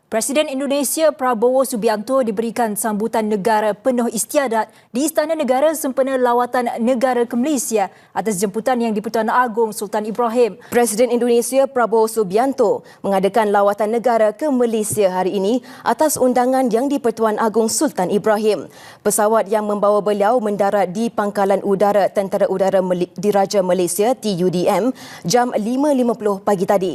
Presiden Indonesia Prabowo Subianto diberikan sambutan negara penuh istiadat di Istana Negara sempena lawatan negara ke Malaysia atas jemputan Yang di-Pertuan Agong Sultan Ibrahim. Presiden Indonesia Prabowo Subianto mengadakan lawatan negara ke Malaysia hari ini atas undangan Yang di-Pertuan Agong Sultan Ibrahim. Pesawat yang membawa beliau mendarat di Pangkalan Udara Tentera Udara Diraja Malaysia TUDM jam 5.50 pagi tadi.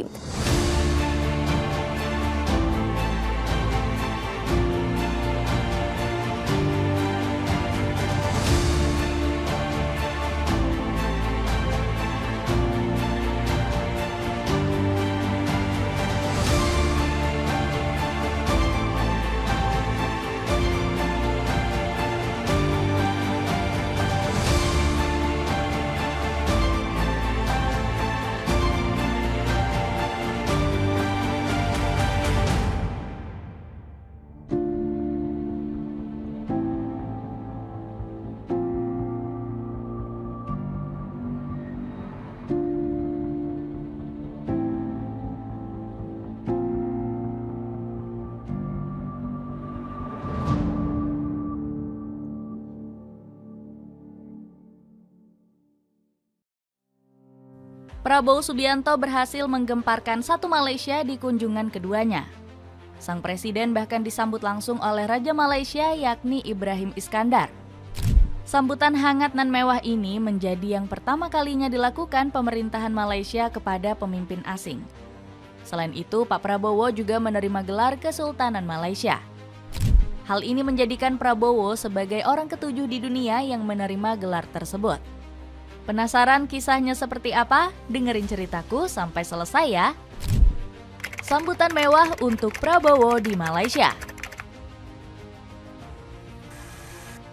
Prabowo Subianto berhasil menggemparkan satu Malaysia di kunjungan keduanya. Sang presiden bahkan disambut langsung oleh Raja Malaysia yakni Ibrahim Iskandar. Sambutan hangat dan mewah ini menjadi yang pertama kalinya dilakukan pemerintahan Malaysia kepada pemimpin asing. Selain itu, Pak Prabowo juga menerima gelar Kesultanan Malaysia. Hal ini menjadikan Prabowo sebagai orang ketujuh di dunia yang menerima gelar tersebut. Penasaran kisahnya seperti apa? Dengerin ceritaku sampai selesai ya. Sambutan mewah untuk Prabowo di Malaysia.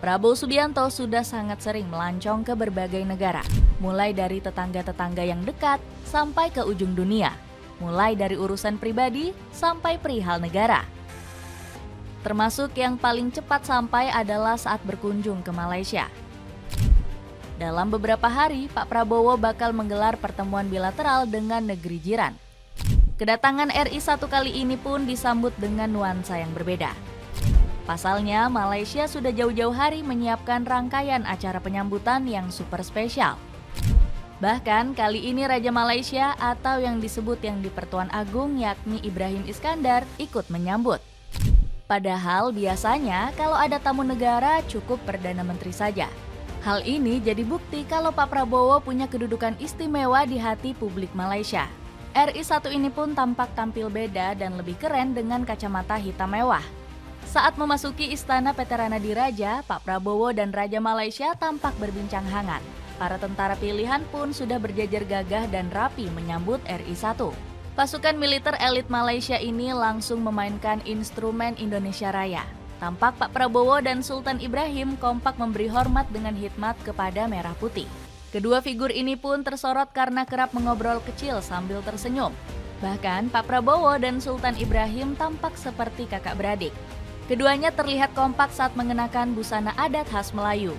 Prabowo Subianto sudah sangat sering melancong ke berbagai negara, mulai dari tetangga-tetangga yang dekat sampai ke ujung dunia, mulai dari urusan pribadi sampai perihal negara. Termasuk yang paling cepat sampai adalah saat berkunjung ke Malaysia. Dalam beberapa hari, Pak Prabowo bakal menggelar pertemuan bilateral dengan negeri jiran. Kedatangan RI1 kali ini pun disambut dengan nuansa yang berbeda. Pasalnya, Malaysia sudah jauh-jauh hari menyiapkan rangkaian acara penyambutan yang super spesial. Bahkan kali ini Raja Malaysia atau yang disebut Yang di-Pertuan Agong yakni Ibrahim Iskandar ikut menyambut. Padahal biasanya kalau ada tamu negara cukup Perdana Menteri saja. Hal ini jadi bukti kalau Pak Prabowo punya kedudukan istimewa di hati publik Malaysia. RI1 ini pun tampak tampil beda dan lebih keren dengan kacamata hitam mewah. Saat memasuki Istana Veterana Diraja, Pak Prabowo dan Raja Malaysia tampak berbincang hangat. Para tentara pilihan pun sudah berjajar gagah dan rapi menyambut RI1. Pasukan militer elit Malaysia ini langsung memainkan instrumen Indonesia Raya. Tampak Pak Prabowo dan Sultan Ibrahim kompak memberi hormat dengan khidmat kepada Merah Putih. Kedua figur ini pun tersorot karena kerap mengobrol kecil sambil tersenyum. Bahkan Pak Prabowo dan Sultan Ibrahim tampak seperti kakak beradik. Keduanya terlihat kompak saat mengenakan busana adat khas Melayu.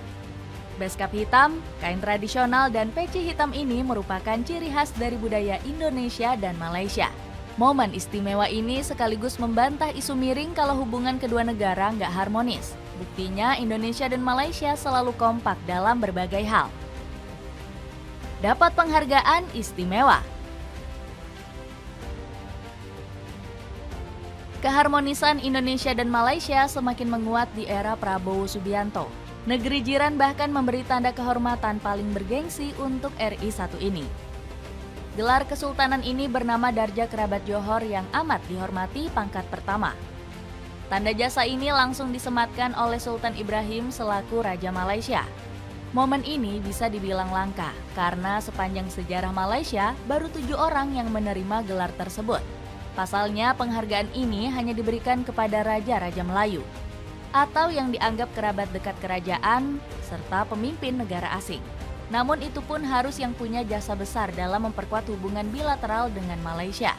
Beskap hitam, kain tradisional dan peci hitam ini merupakan ciri khas dari budaya Indonesia dan Malaysia. Momen istimewa ini sekaligus membantah isu miring kalau hubungan kedua negara nggak harmonis. Buktinya Indonesia dan Malaysia selalu kompak dalam berbagai hal. Dapat penghargaan istimewa. Keharmonisan Indonesia dan Malaysia semakin menguat di era Prabowo Subianto. Negeri jiran bahkan memberi tanda kehormatan paling bergengsi untuk RI1 ini. Gelar kesultanan ini bernama Darjah Kerabat Johor yang amat dihormati pangkat pertama. Tanda jasa ini langsung disematkan oleh Sultan Ibrahim selaku Raja Malaysia. Momen ini bisa dibilang langka karena sepanjang sejarah Malaysia baru 7 orang yang menerima gelar tersebut. Pasalnya penghargaan ini hanya diberikan kepada Raja-Raja Melayu atau yang dianggap kerabat dekat kerajaan serta pemimpin negara asing. Namun itu pun harus yang punya jasa besar dalam memperkuat hubungan bilateral dengan Malaysia.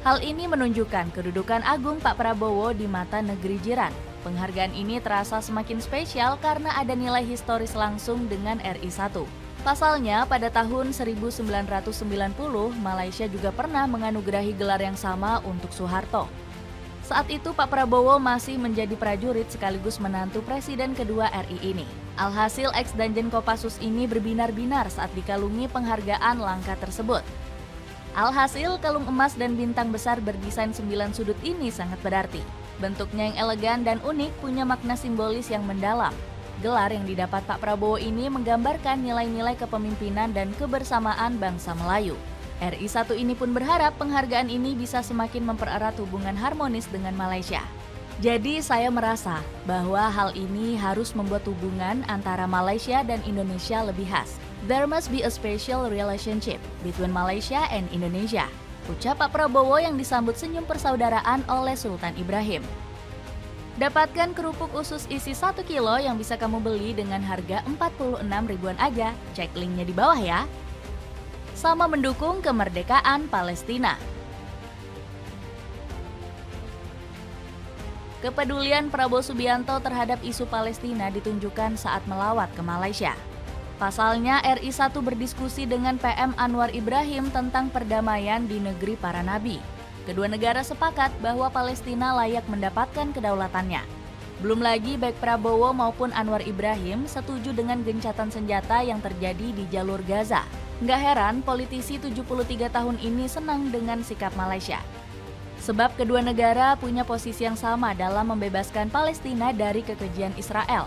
Hal ini menunjukkan kedudukan agung Pak Prabowo di mata negeri jiran. Penghargaan ini terasa semakin spesial karena ada nilai historis langsung dengan RI1. Pasalnya, pada tahun 1990, Malaysia juga pernah menganugerahi gelar yang sama untuk Soeharto. Saat itu Pak Prabowo masih menjadi prajurit sekaligus menantu Presiden kedua RI ini. Alhasil ex-Danjen Kopassus ini berbinar-binar saat dikalungi penghargaan langka tersebut. Alhasil kalung emas dan bintang besar berdesain 9 sudut ini sangat berarti. Bentuknya yang elegan dan unik punya makna simbolis yang mendalam. Gelar yang didapat Pak Prabowo ini menggambarkan nilai-nilai kepemimpinan dan kebersamaan bangsa Melayu. RI1 ini pun berharap penghargaan ini bisa semakin mempererat hubungan harmonis dengan Malaysia. Jadi saya merasa bahwa hal ini harus membuat hubungan antara Malaysia dan Indonesia lebih khas. There must be a special relationship between Malaysia and Indonesia, ucap Pak Prabowo yang disambut senyum persaudaraan oleh Sultan Ibrahim. Dapatkan kerupuk usus isi 1 kilo yang bisa kamu beli dengan harga 46 ribuan aja. Cek linknya di bawah ya. Sama mendukung kemerdekaan Palestina. Kepedulian Prabowo Subianto terhadap isu Palestina ditunjukkan saat melawat ke Malaysia. Pasalnya, RI1 berdiskusi dengan PM Anwar Ibrahim tentang perdamaian di negeri para nabi. Kedua negara sepakat bahwa Palestina layak mendapatkan kedaulatannya. Belum lagi baik Prabowo maupun Anwar Ibrahim setuju dengan gencatan senjata yang terjadi di jalur Gaza. Nggak heran politisi 73 tahun ini senang dengan sikap Malaysia. Sebab kedua negara punya posisi yang sama dalam membebaskan Palestina dari kekejian Israel.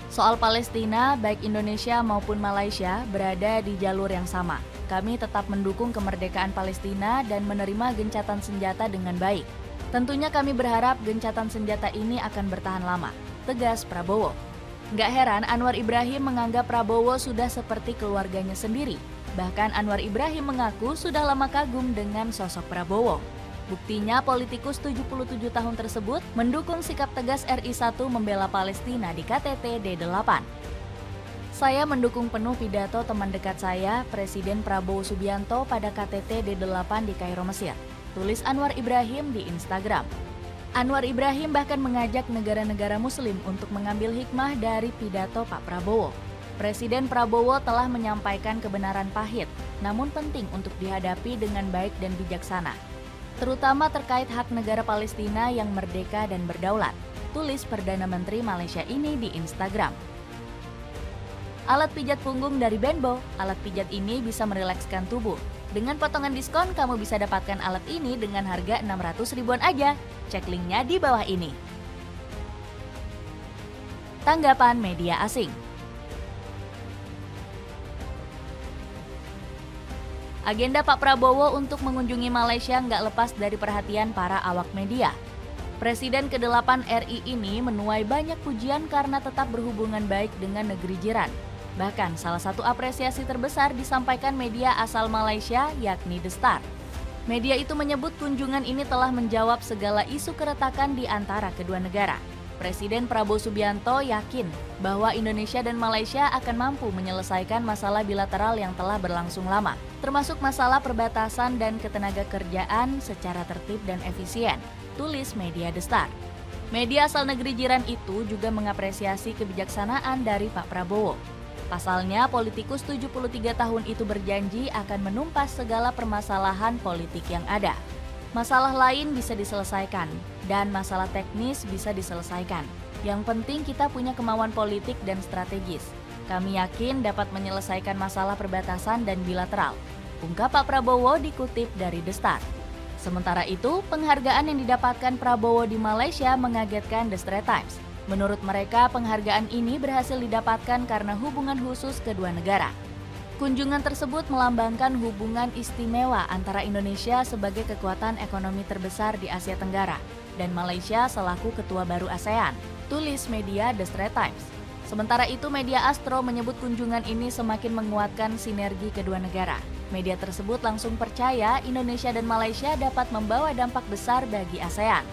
Soal Palestina, baik Indonesia maupun Malaysia berada di jalur yang sama. Kami tetap mendukung kemerdekaan Palestina dan menerima gencatan senjata dengan baik. Tentunya kami berharap gencatan senjata ini akan bertahan lama, tegas Prabowo. Nggak heran Anwar Ibrahim menganggap Prabowo sudah seperti keluarganya sendiri. Bahkan Anwar Ibrahim mengaku sudah lama kagum dengan sosok Prabowo. Buktinya politikus 77 tahun tersebut mendukung sikap tegas RI1 membela Palestina di KTT D8. Saya mendukung penuh pidato teman dekat saya, Presiden Prabowo Subianto pada KTT D8 di Kairo, Mesir. Tulis Anwar Ibrahim di Instagram. Anwar Ibrahim bahkan mengajak negara-negara muslim untuk mengambil hikmah dari pidato Pak Prabowo. Presiden Prabowo telah menyampaikan kebenaran pahit, namun penting untuk dihadapi dengan baik dan bijaksana, terutama terkait hak negara Palestina yang merdeka dan berdaulat, tulis Perdana Menteri Malaysia ini di Instagram. Alat pijat punggung dari Benbow, alat pijat ini bisa merilekskan tubuh. Dengan potongan diskon, kamu bisa dapatkan alat ini dengan harga 600 ribuan aja. Cek linknya di bawah ini. Tanggapan media asing. Agenda Pak Prabowo untuk mengunjungi Malaysia nggak lepas dari perhatian para awak media. Presiden ke-8 RI ini menuai banyak pujian karena tetap berhubungan baik dengan negeri jiran. Bahkan salah satu apresiasi terbesar disampaikan media asal Malaysia yakni The Star. Media itu menyebut kunjungan ini telah menjawab segala isu keretakan di antara kedua negara. Presiden Prabowo Subianto yakin bahwa Indonesia dan Malaysia akan mampu menyelesaikan masalah bilateral yang telah berlangsung lama, termasuk masalah perbatasan dan ketenaga kerjaan secara tertib dan efisien, tulis media The Star. Media asal negeri jiran itu juga mengapresiasi kebijaksanaan dari Pak Prabowo. Pasalnya, politikus 73 tahun itu berjanji akan menumpas segala permasalahan politik yang ada. Masalah lain bisa diselesaikan, dan masalah teknis bisa diselesaikan. Yang penting kita punya kemauan politik dan strategis. Kami yakin dapat menyelesaikan masalah perbatasan dan bilateral, ungkap Pak Prabowo dikutip dari The Star. Sementara itu, penghargaan yang didapatkan Prabowo di Malaysia mengagetkan The Straits Times. Menurut mereka, penghargaan ini berhasil didapatkan karena hubungan khusus kedua negara. Kunjungan tersebut melambangkan hubungan istimewa antara Indonesia sebagai kekuatan ekonomi terbesar di Asia Tenggara dan Malaysia selaku ketua baru ASEAN, tulis media The Straits Times. Sementara itu, media Astro menyebut kunjungan ini semakin menguatkan sinergi kedua negara. Media tersebut langsung percaya Indonesia dan Malaysia dapat membawa dampak besar bagi ASEAN.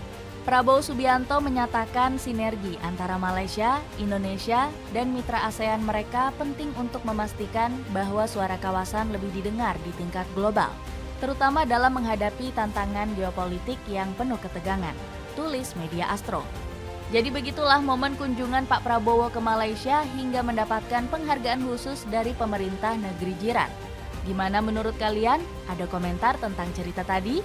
Prabowo Subianto menyatakan sinergi antara Malaysia, Indonesia, dan mitra ASEAN mereka penting untuk memastikan bahwa suara kawasan lebih didengar di tingkat global, terutama dalam menghadapi tantangan geopolitik yang penuh ketegangan, tulis media Astro. Jadi begitulah momen kunjungan Pak Prabowo ke Malaysia hingga mendapatkan penghargaan khusus dari pemerintah negeri jiran. Gimana menurut kalian? Ada komentar tentang cerita tadi?